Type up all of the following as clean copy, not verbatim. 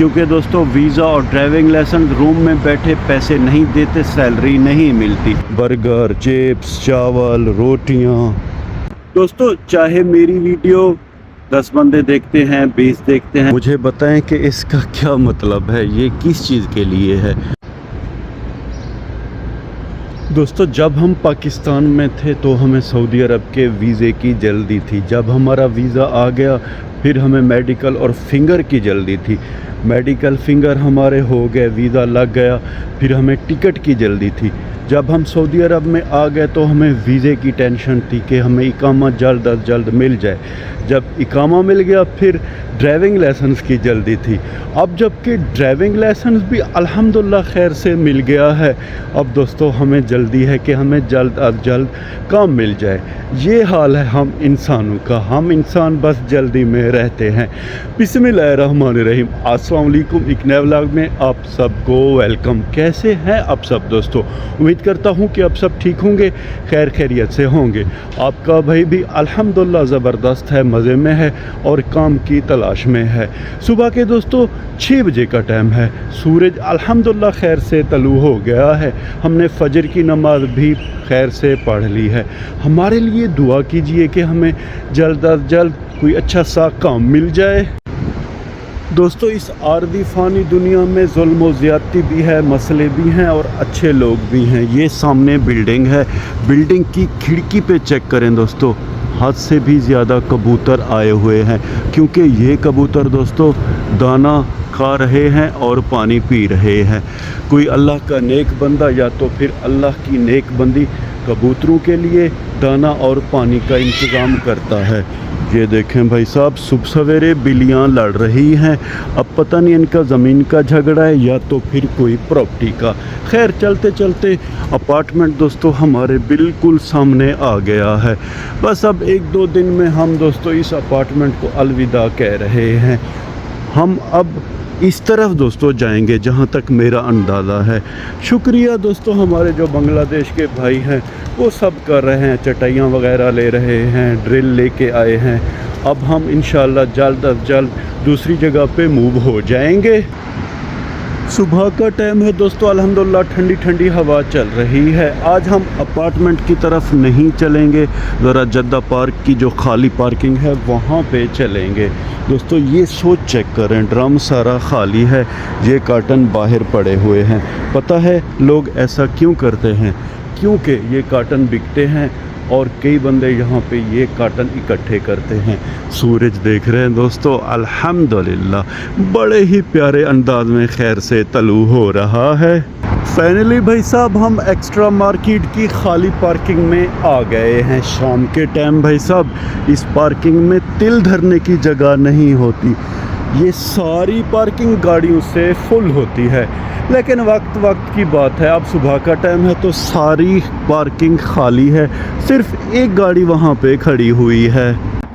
क्योंकि दोस्तों वीज़ा और ड्राइविंग लाइसेंस रूम में बैठे पैसे नहीं देते, सैलरी नहीं मिलती। बर्गर, चिप्स, चावल, रोटियां। दोस्तों चाहे मेरी वीडियो 10 बंदे देखते हैं, 20 देखते हैं, मुझे बताएं कि इसका क्या मतलब है, ये किस चीज़ के लिए है। दोस्तों जब हम पाकिस्तान में थे तो हमें सऊदी अरब के वीज़े की जल्दी थी। जब हमारा वीज़ा आ गया फिर हमें मेडिकल और फिंगर की जल्दी थी। मेडिकल फिंगर हमारे हो गए, वीज़ा लग गया, फिर हमें टिकट की जल्दी थी। जब हम सऊदी अरब में आ गए तो हमें वीज़े की टेंशन थी कि हमें इकामा जल्द अज जल्द मिल जाए। जब इकामा मिल गया फिर ड्राइविंग लाइसेंस की जल्दी थी। अब जबकि ड्राइविंग लाइसेंस भी अल्हम्दुलिल्लाह खैर से मिल गया है, अब दोस्तों हमें जल्दी है कि हमें जल्द अज जल्द काम मिल जाए। ये हाल है हम इंसानों का, हम इंसान बस जल्दी में रहते हैं। बिस्मिल्लाहिर्रहमानिर्रहीम, अस्सलाम वालेकुम। एक नए व्लॉग में आप सबको वेलकम। कैसे हैं आप सब दोस्तों? उम्मीद करता हूँ कि आप सब ठीक होंगे, खैर खैरियत से होंगे। आपका भाई भी अल्हम्दुलिल्लाह ज़बरदस्त है, मज़े में है और काम की तलाश में है। सुबह के दोस्तों 6 बजे का टाइम है, सूरज अल्हम्दुलिल्लाह खैर से तलू हो गया है। हमने फजर की नमाज भी खैर से पढ़ ली है। हमारे लिए दुआ कीजिए कि हमें जल्द अज जल्द कोई अच्छा सा काम मिल जाए। दोस्तों इस आर्दी फ़ानी दुनिया में जुल्म व ज़्यादती भी है, मसले भी हैं और अच्छे लोग भी हैं। ये सामने बिल्डिंग है, बिल्डिंग की खिड़की पे चेक करें दोस्तों, हद से भी ज़्यादा कबूतर आए हुए हैं, क्योंकि ये कबूतर दोस्तों दाना खा रहे हैं और पानी पी रहे हैं। कोई अल्लाह का नेक बंदा या तो फिर अल्लाह की नेक बंदी कबूतरों के लिए दाना और पानी का इंतज़ाम करता है। ये देखें भाई साहब, सुबह सवेरे बिल्लियाँ लड़ रही हैं। अब पता नहीं इनका ज़मीन का झगड़ा है या तो फिर कोई प्रॉपर्टी का। खैर चलते चलते अपार्टमेंट दोस्तों हमारे बिल्कुल सामने आ गया है। बस अब 1-2 दिन में हम दोस्तों इस अपार्टमेंट को अलविदा कह रहे हैं। हम अब इस तरफ दोस्तों जाएंगे जहाँ तक मेरा अंदाज़ा है। शुक्रिया दोस्तों, हमारे जो बांग्लादेश के भाई हैं वो सब कर रहे हैं, चटाइयाँ वगैरह ले रहे हैं, ड्रिल लेके आए हैं। अब हम इंशाल्लाह जल्द अज जल्द दूसरी जगह पे मूव हो जाएंगे। सुबह का टाइम है दोस्तों, अल्हम्दुलिल्लाह ठंडी ठंडी हवा चल रही है। आज हम अपार्टमेंट की तरफ नहीं चलेंगे, ज़रा जद्दा पार्क की जो खाली पार्किंग है वहाँ पे चलेंगे। दोस्तों ये सोच चेक करें, ड्रम सारा खाली है, ये कार्टन बाहर पड़े हुए हैं। पता है लोग ऐसा क्यों करते हैं? क्योंकि ये कार्टन बिकते हैं और कई बंदे यहाँ पे ये कार्टन इकट्ठे करते हैं। सूरज देख रहे हैं दोस्तों, अल्हम्दुलिल्लाह बड़े ही प्यारे अंदाज में खैर से तलू हो रहा है। फाइनली भाई साहब हम एक्स्ट्रा मार्केट की खाली पार्किंग में आ गए हैं। शाम के टाइम भाई साहब इस पार्किंग में तिल धरने की जगह नहीं होती, ये सारी पार्किंग गाड़ियों से फुल होती है। लेकिन वक्त की बात है, अब सुबह का टाइम है तो सारी पार्किंग खाली है, सिर्फ एक गाड़ी वहाँ पे खड़ी हुई है।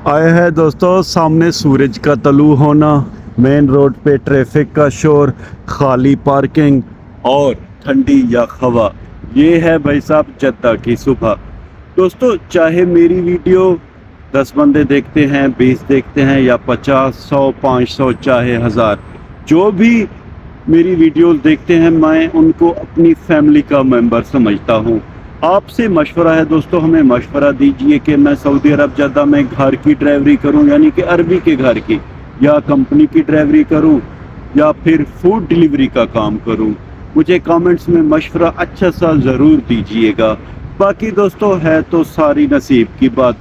आए है दोस्तों सामने सूरज का तलू होना, मेन रोड पे ट्रैफिक का शोर, खाली पार्किंग और ठंडी या हवा। ये है भाई साहब जद्दा की सुबह। दोस्तों चाहे मेरी वीडियो 10 बंदे देखते हैं, 20 देखते हैं या 50, 100, 500 चाहे 1000, जो भी मेरी वीडियोस देखते हैं मैं उनको अपनी फैमिली का मेंबर समझता हूँ। आपसे मशवरा है दोस्तों, हमें मशवरा दीजिए कि मैं सऊदी अरब जद्दा में घर की ड्राइवरी करूँ, यानी कि अरबी के घर की, या कंपनी की ड्राइवरी करूँ या फिर फूड डिलीवरी का काम करूँ। मुझे कमेंट्स में मशवरा अच्छा सा ज़रूर दीजिएगा। बाकी दोस्तों है तो सारी नसीब की बात,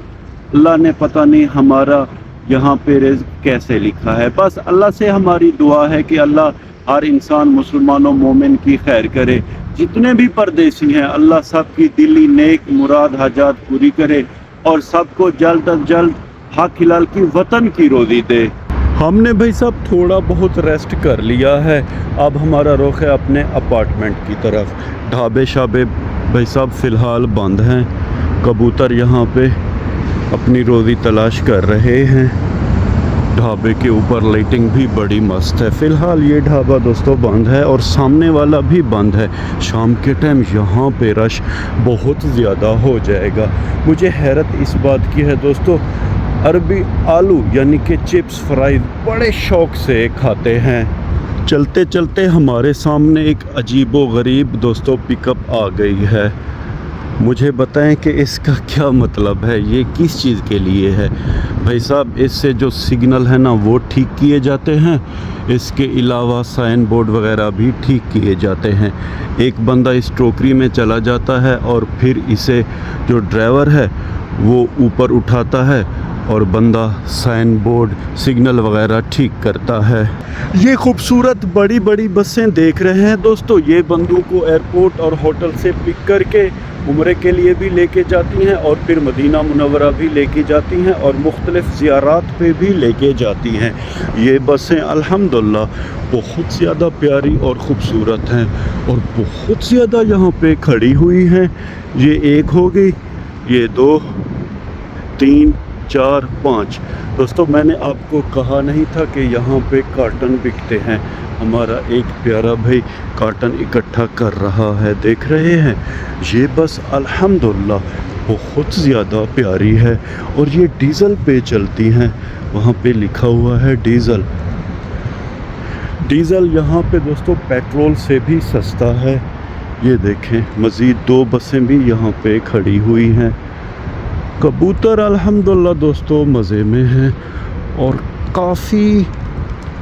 अल्लाह ने पता नहीं हमारा यहाँ पे रिज़्क़ कैसे लिखा है। बस अल्लाह से हमारी दुआ है कि अल्लाह हर इंसान मुसलमानों मोमिन की खैर करे। जितने भी परदेसी हैं अल्लाह सबकी दिली नेक मुराद हाजात पूरी करे और सबको जल्द अज जल्द हक हिलाल की वतन की रोज़ी दे। हमने भाई साहब थोड़ा बहुत रेस्ट कर लिया है, अब हमारा रुख है अपने अपार्टमेंट की तरफ। ढाबे शाबे भाई साहब फ़िलहाल बंद हैं, कबूतर यहाँ पे अपनी रोज़ी तलाश कर रहे हैं। ढाबे के ऊपर लाइटिंग भी बड़ी मस्त है। फ़िलहाल ये ढाबा दोस्तों बंद है और सामने वाला भी बंद है। शाम के टाइम यहाँ पे रश बहुत ज़्यादा हो जाएगा। मुझे हैरत इस बात की है दोस्तों, अरबी आलू यानी कि चिप्स फ्राइज बड़े शौक़ से खाते हैं। چلتے چلتے ہمارے سامنے ایک عجیب و غریب دوستوں پک اپ آ گئی ہے. مجھے بتائیں کہ اس کا کیا مطلب ہے, یہ کس چیز کے لیے ہے؟ بھائی صاحب اس سے جو سگنل ہے نا وہ ٹھیک کیے جاتے ہیں, اس کے علاوہ سائن بورڈ وغیرہ بھی ٹھیک کیے جاتے ہیں. ایک بندہ اس ٹوکری میں چلا جاتا ہے اور پھر اسے جو ڈرائیور ہے وہ اوپر اٹھاتا ہے اور بندہ سائن بورڈ سگنل وغیرہ ٹھیک کرتا ہے. یہ خوبصورت بڑی بڑی بسیں دیکھ رہے ہیں دوستو, یہ بندوں کو ایئرپورٹ اور ہوٹل سے پک کر کے عمرے کے لیے بھی لے کے جاتی ہیں اور پھر مدینہ منورہ بھی لے کے جاتی ہیں اور مختلف زیارات پہ بھی لے کے جاتی ہیں. یہ بسیں الحمدللہ بہت زیادہ پیاری اور خوبصورت ہیں اور بہت زیادہ یہاں پہ کھڑی ہوئی ہیں. یہ ایک ہو گئی, یہ 2 3 4 5. دوستو میں نے آپ کو کہا نہیں تھا کہ یہاں پہ کارٹن بکتے ہیں. ہمارا ایک پیارا بھائی کارٹن اکٹھا کر رہا ہے, دیکھ رہے ہیں. یہ بس الحمدللہ بہت زیادہ پیاری ہے اور یہ ڈیزل پہ چلتی ہیں. وہاں پہ لکھا ہوا ہے ڈیزل. ڈیزل یہاں پہ دوستو پیٹرول سے بھی سستا ہے. یہ دیکھیں مزید 2 بسیں بھی یہاں پہ کھڑی ہوئی ہیں. کبوتر الحمدللہ دوستو مزے میں ہیں اور کافی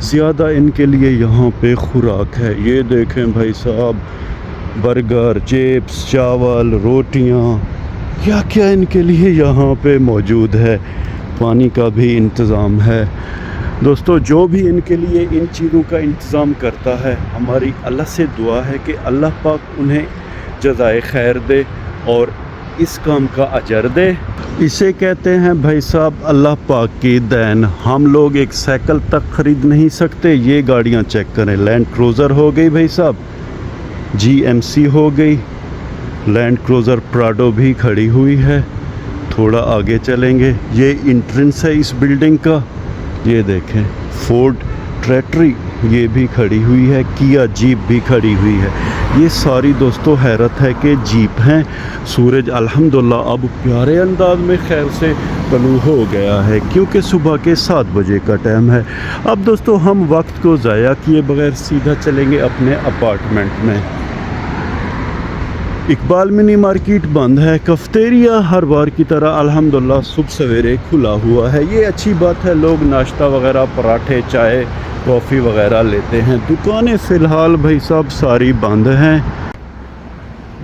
زیادہ ان کے لیے یہاں پہ خوراک ہے. یہ دیکھیں بھائی صاحب, برگر, چپس, چاول, روٹیاں, کیا کیا ان کے لیے یہاں پہ موجود ہے. پانی کا بھی انتظام ہے. دوستو جو بھی ان کے لیے ان چیزوں کا انتظام کرتا ہے, ہماری اللہ سے دعا ہے کہ اللہ پاک انہیں جزائے خیر دے اور اس کام کا اجر دے. اسے کہتے ہیں بھائی صاحب اللہ پاک کی دین. ہم لوگ ایک سائیکل تک خرید نہیں سکتے, یہ گاڑیاں چیک کریں. لینڈ کروزر ہو گئی بھائی صاحب, GMC ہو گئی, لینڈ کروزر پراڈو بھی کھڑی ہوئی ہے. تھوڑا آگے چلیں گے, یہ انٹرنس ہے اس بلڈنگ کا. یہ دیکھیں فورڈ ٹریٹری یہ بھی کھڑی ہوئی ہے, کیا جیپ بھی کھڑی ہوئی ہے. یہ ساری دوستو حیرت ہے کہ جیپ ہیں. سورج الحمدللہ اب پیارے انداز میں خیر سے طلوع ہو گیا ہے کیونکہ صبح کے 7 بجے کا ٹائم ہے. اب دوستو ہم وقت کو ضائع کیے بغیر سیدھا چلیں گے اپنے اپارٹمنٹ میں. اقبال منی مارکیٹ بند ہے. کفیٹیریا ہر بار کی طرح الحمدللہ صبح سویرے کھلا ہوا ہے. یہ اچھی بات ہے, لوگ ناشتہ وغیرہ, پراٹھے, چائے, کافی وغیرہ لیتے ہیں. دکانیں فی الحال بھائی صاحب ساری بند ہیں.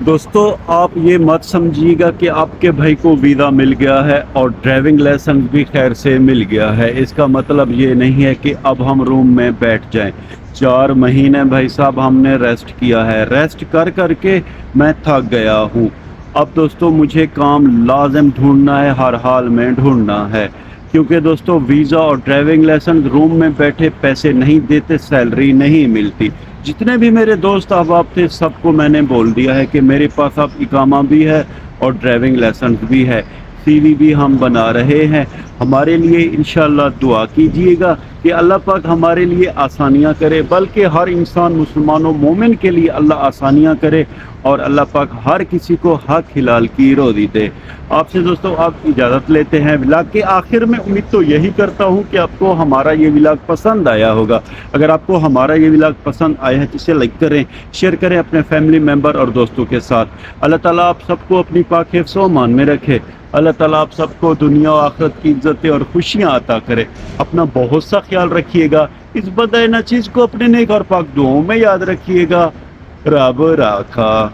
دوستو آپ یہ مت سمجھیے گا کہ آپ کے بھائی کو ویزا مل گیا ہے اور ڈرائیونگ لائسنس بھی خیر سے مل گیا ہے. اس کا مطلب یہ نہیں ہے کہ اب ہم روم میں بیٹھ جائیں. 4 مہینے بھائی صاحب ہم نے ریسٹ کیا ہے. ریسٹ کر کر کے میں تھک گیا ہوں. اب دوستو مجھے کام لازم ڈھونڈنا ہے, ہر حال میں ڈھونڈنا ہے, کیونکہ دوستو ویزا اور ڈرائیونگ لائسنس روم میں بیٹھے پیسے نہیں دیتے, سیلری نہیں ملتی. جتنے بھی میرے دوست احباب تھے سب کو میں نے بول دیا ہے کہ میرے پاس اب اقامہ بھی ہے اور ڈرائیونگ لائسنس بھی ہے, CV بھی ہم بنا رہے ہیں. ہمارے لیے انشاءاللہ دعا کیجئے گا کہ اللہ پاک ہمارے لیے آسانیاں کرے, بلکہ ہر انسان مسلمان و مومن کے لیے اللہ آسانیاں کرے اور اللہ پاک ہر کسی کو حق حلال کی روزی دے. آپ سے دوستو آپ اجازت لیتے ہیں. ولاگ کے آخر میں امید تو یہی کرتا ہوں کہ آپ کو ہمارا یہ ولاگ پسند آیا ہوگا. اگر آپ کو ہمارا یہ ولاگ پسند آیا ہے تو اسے لائک کریں, شیئر کریں اپنے فیملی ممبر اور دوستوں کے ساتھ. اللہ تعالیٰ آپ سب کو اپنی پاک حفظ و امان میں رکھے. اللہ تعالیٰ آپ سب کو دنیا و آخرت کی عزتیں اور خوشیاں عطا کرے. اپنا بہت سا خیال رکھیے گا. اس بدائے نہ چیز کو اپنے نیک اور پاک دعاؤں میں یاد رکھیے گا. رب راکھا.